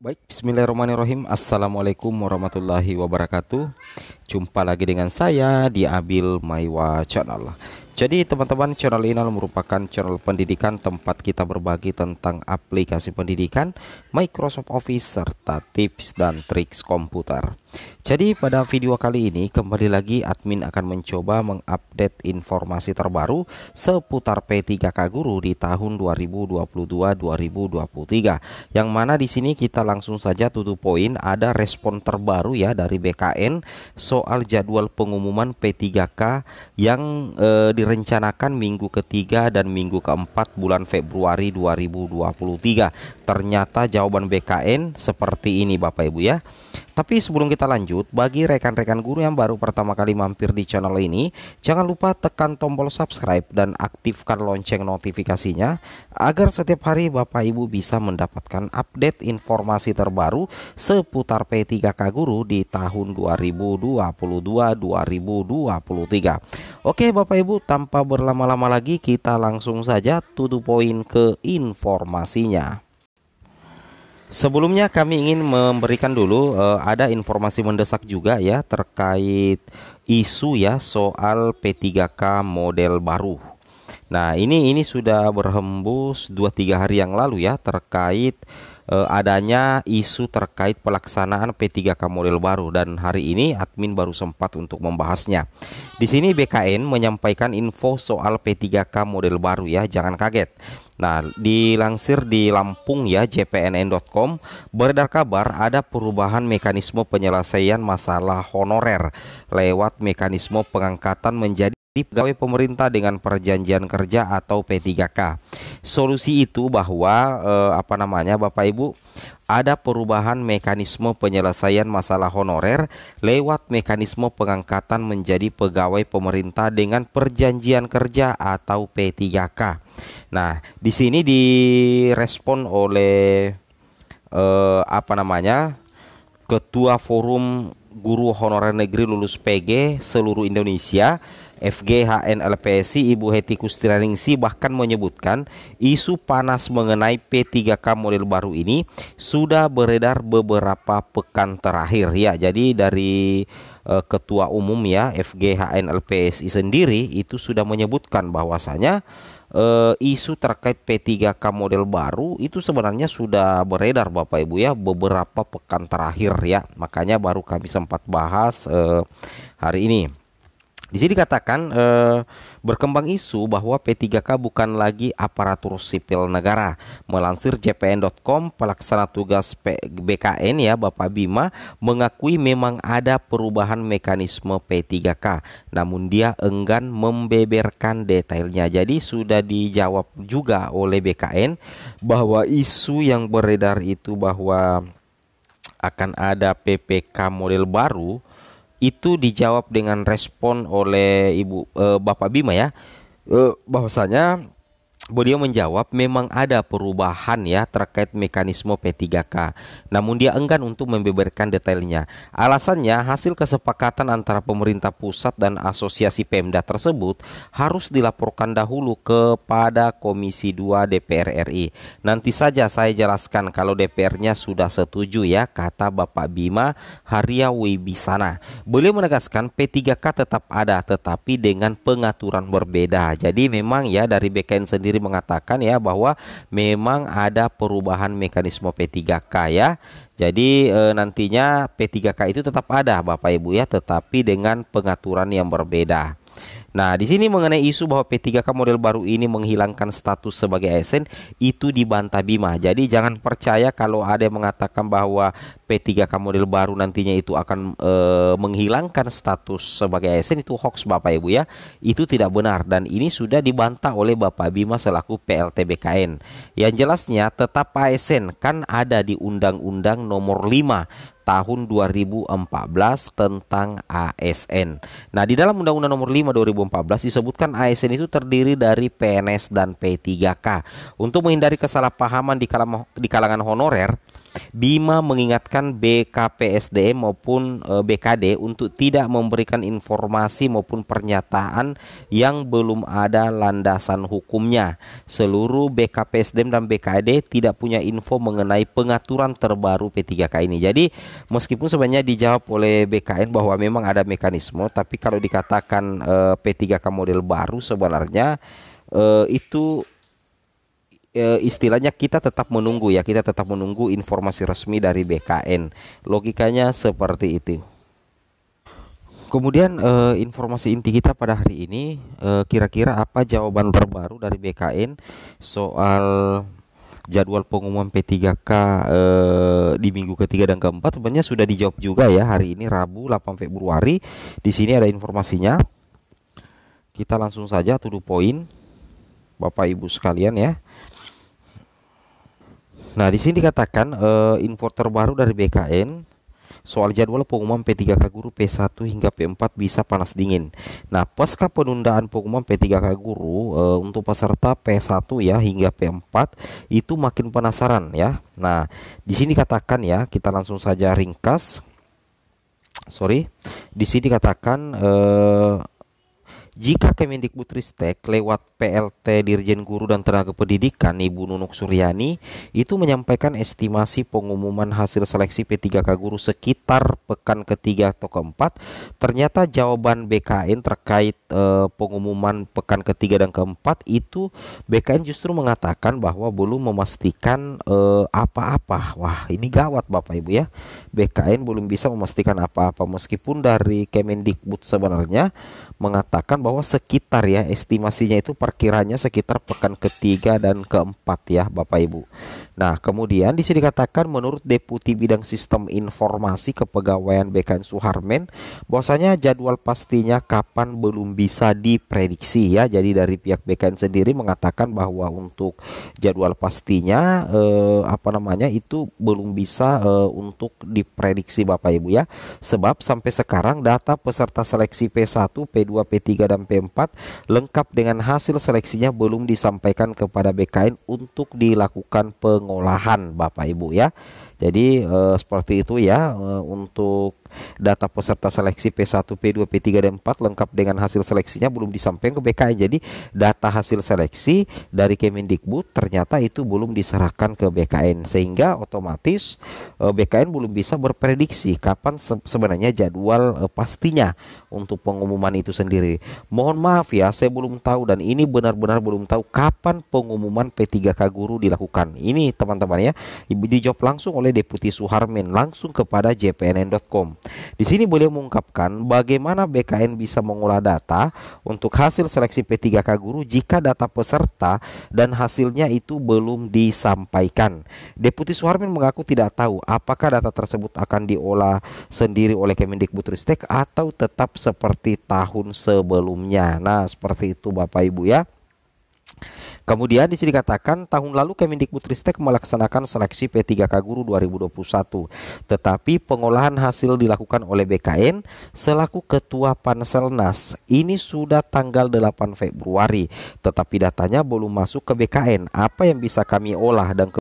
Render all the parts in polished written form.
Baik, bismillahirrahmanirrahim. Assalamualaikum warahmatullahi wabarakatuh. Jumpa lagi dengan saya di Abil Maiwa Channel. Jadi teman-teman, channel ini merupakan channel pendidikan tempat kita berbagi tentang aplikasi pendidikan, Microsoft Office, serta tips dan triks komputer. Jadi pada video kali ini kembali lagi admin akan mencoba mengupdate informasi terbaru seputar P3K Guru di tahun 2022-2023. Yang mana di sini kita langsung saja to the point, ada respon terbaru ya dari BKN soal jadwal pengumuman P3K yang direncanakan minggu ketiga dan minggu keempat bulan Februari 2023. Ternyata jawaban BKN seperti ini Bapak Ibu ya. Tapi sebelum kita lanjut, bagi rekan-rekan guru yang baru pertama kali mampir di channel ini, jangan lupa tekan tombol subscribe dan aktifkan lonceng notifikasinya agar setiap hari Bapak Ibu bisa mendapatkan update informasi terbaru seputar P3K Guru di tahun 2022-2023. Oke Bapak Ibu, tanpa berlama-lama lagi kita langsung saja to the point ke informasinya. Sebelumnya kami ingin memberikan dulu ada informasi mendesak juga ya terkait isu ya soal P3K model baru. Nah, ini sudah berhembus 2-3 hari yang lalu ya terkait adanya isu terkait pelaksanaan P3K model baru, dan hari ini admin baru sempat untuk membahasnya. Di sini BKN menyampaikan info soal P3K model baru ya, jangan kaget. Nah, dilansir di Lampung ya, jpnn.com, beredar kabar ada perubahan mekanisme penyelesaian masalah honorer lewat mekanisme pengangkatan menjadi pegawai pemerintah dengan perjanjian kerja atau P3K. Solusi itu bahwa Bapak Ibu, ada perubahan mekanisme penyelesaian masalah honorer lewat mekanisme pengangkatan menjadi pegawai pemerintah dengan perjanjian kerja atau P3K. Nah, di sini direspon oleh Ketua Forum Guru Honorer Negeri Lulus PG seluruh Indonesia, FGHN LPSI, Ibu Heti Kustilaningsi, bahkan menyebutkan isu panas mengenai P3K model baru ini sudah beredar beberapa pekan terakhir ya. Jadi dari Ketua Umum ya FGHN LPSI sendiri itu sudah menyebutkan bahwasanya isu terkait P3K model baru itu sebenarnya sudah beredar Bapak Ibu ya beberapa pekan terakhir ya. Makanya baru kami sempat bahas hari ini. Di sini dikatakan berkembang isu bahwa P3K bukan lagi aparatur sipil negara. Melansir jpn.com, pelaksana tugas BKN ya Bapak Bima mengakui memang ada perubahan mekanisme P3K, namun dia enggan membeberkan detailnya. Jadi sudah dijawab juga oleh BKN bahwa isu yang beredar itu bahwa akan ada PPK model baru itu dijawab dengan respon oleh Bapak Bima ya, bahwasanya beliau menjawab memang ada perubahan ya terkait mekanisme P3K, namun dia enggan untuk membeberkan detailnya. Alasannya hasil kesepakatan antara pemerintah pusat dan asosiasi Pemda tersebut harus dilaporkan dahulu kepada Komisi 2 DPR RI. Nanti saja saya jelaskan kalau DPR-nya sudah setuju ya, kata Bapak Bima Haria Wibisana. Beliau menegaskan P3K tetap ada tetapi dengan pengaturan berbeda. Jadi memang ya dari BKN sendiri mengatakan ya bahwa memang ada perubahan mekanisme P3K ya. Jadi nantinya P3K itu tetap ada Bapak Ibu ya, tetapi dengan pengaturan yang berbeda. Nah, di sini mengenai isu bahwa P3K model baru ini menghilangkan status sebagai ASN itu dibantah Bima. Jadi jangan percaya kalau ada yang mengatakan bahwa P3K model baru nantinya itu akan menghilangkan status sebagai ASN, itu hoax Bapak Ibu ya. Itu tidak benar dan ini sudah dibantah oleh Bapak Bima selaku PLT BKN. Yang jelasnya tetap ASN kan ada di Undang-Undang Nomor 5 tahun 2014 tentang ASN. Nah, di dalam Undang-Undang Nomor 5 2014 disebutkan ASN itu terdiri dari PNS dan P3K. Untuk menghindari kesalahpahaman di kalangan honorer, Bima mengingatkan BKPSDM maupun BKD untuk tidak memberikan informasi maupun pernyataan yang belum ada landasan hukumnya. Seluruh BKPSDM dan BKD tidak punya info mengenai pengaturan terbaru P3K ini. Jadi meskipun sebenarnya dijawab oleh BKN bahwa memang ada mekanisme, tapi kalau dikatakan P3K model baru sebenarnya itu istilahnya kita tetap menunggu ya, kita tetap menunggu informasi resmi dari BKN. Logikanya seperti itu. Kemudian informasi inti kita pada hari ini, kira-kira apa jawaban terbaru dari BKN soal jadwal pengumuman P3K di minggu ketiga dan keempat? Sebenarnya sudah dijawab juga ya hari ini Rabu 8 Februari. Di sini ada informasinya. Kita langsung saja to the point, Bapak Ibu sekalian ya. Nah, di sini dikatakan info terbaru dari BKN soal jadwal pengumuman P3K Guru P1 hingga P4 bisa panas dingin. Nah, pasca penundaan pengumuman P3K Guru untuk peserta P1 ya hingga P4 itu makin penasaran ya. Nah, di sini katakan ya, kita langsung saja ringkas. Di sini dikatakan jika Kemendikbudristek lewat PLT Dirjen Guru dan Tenaga Pendidikan Ibu Nunuk Suryani itu menyampaikan estimasi pengumuman hasil seleksi P3K Guru sekitar pekan ketiga atau keempat, ternyata jawaban BKN terkait pengumuman pekan ketiga dan keempat itu BKN justru mengatakan bahwa belum memastikan apa-apa. Wah, ini gawat Bapak Ibu ya. BKN belum bisa memastikan apa-apa meskipun dari Kemendikbud sebenarnya mengatakan bahwa sekitar ya, estimasinya itu perkiranya sekitar pekan ketiga dan keempat ya Bapak Ibu. Nah, kemudian di sini dikatakan menurut Deputi Bidang Sistem Informasi Kepegawaian BKN Suharmen bahwasanya jadwal pastinya kapan belum bisa diprediksi ya. Jadi dari pihak BKN sendiri mengatakan bahwa untuk jadwal pastinya itu belum bisa untuk diprediksi Bapak Ibu ya. Sebab sampai sekarang data peserta seleksi P1, P2, P3 dan P4 lengkap dengan hasil seleksinya belum disampaikan kepada BKN untuk dilakukan pengolahan Bapak Ibu ya. Jadi seperti itu ya untuk data peserta seleksi P1, P2, P3 dan 4 lengkap dengan hasil seleksinya belum disampaikan ke BKN. Jadi data hasil seleksi dari Kemendikbud ternyata itu belum diserahkan ke BKN sehingga otomatis BKN belum bisa berprediksi kapan sebenarnya jadwal pastinya untuk pengumuman itu sendiri. Mohon maaf ya, saya belum tahu dan ini benar-benar belum tahu kapan pengumuman P3K Guru dilakukan. Ini teman-teman ya, dijawab langsung oleh Deputi Suharmen langsung kepada jpnn.com. Di sini beliau mengungkapkan bagaimana BKN bisa mengolah data untuk hasil seleksi P3K Guru jika data peserta dan hasilnya itu belum disampaikan. Deputi Suharmen mengaku tidak tahu apakah data tersebut akan diolah sendiri oleh Kemendikbudristek atau tetap seperti tahun sebelumnya. Nah, seperti itu Bapak Ibu ya. Kemudian di sini dikatakan tahun lalu Kemendikbudristek melaksanakan seleksi P3K Guru 2021, tetapi pengolahan hasil dilakukan oleh BKN selaku Ketua Panselnas. Ini sudah tanggal 8 Februari, tetapi datanya belum masuk ke BKN. Apa yang bisa kami olah dan kemudian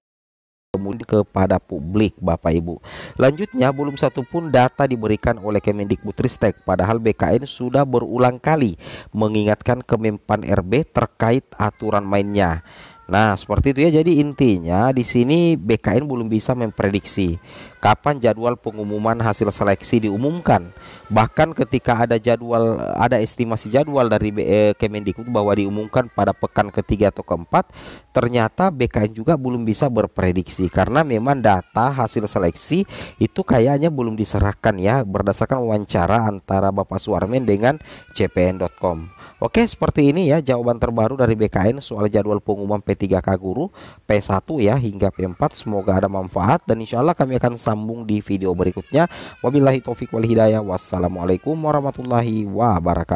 kepada publik Bapak Ibu. Lanjutnya belum satu pun data diberikan oleh Kemendikbudristek padahal BKN sudah berulang kali mengingatkan Kemenpan RB terkait aturan mainnya. Nah, seperti itu ya. Jadi intinya di sini BKN belum bisa memprediksi kapan jadwal pengumuman hasil seleksi diumumkan. Bahkan ketika ada estimasi jadwal dari Kemendikbud bahwa diumumkan pada pekan ketiga atau keempat, ternyata BKN juga belum bisa berprediksi karena memang data hasil seleksi itu kayaknya belum diserahkan ya berdasarkan wawancara antara Bapak Suharmen dengan cpn.com. Oke, seperti ini ya jawaban terbaru dari BKN soal jadwal pengumuman P3K Guru P1 ya hingga P4. Semoga ada manfaat dan insya Allah kami akan sambung di video berikutnya. Wabillahi taufik wal hidayah. Wassalamualaikum warahmatullahi wabarakatuh.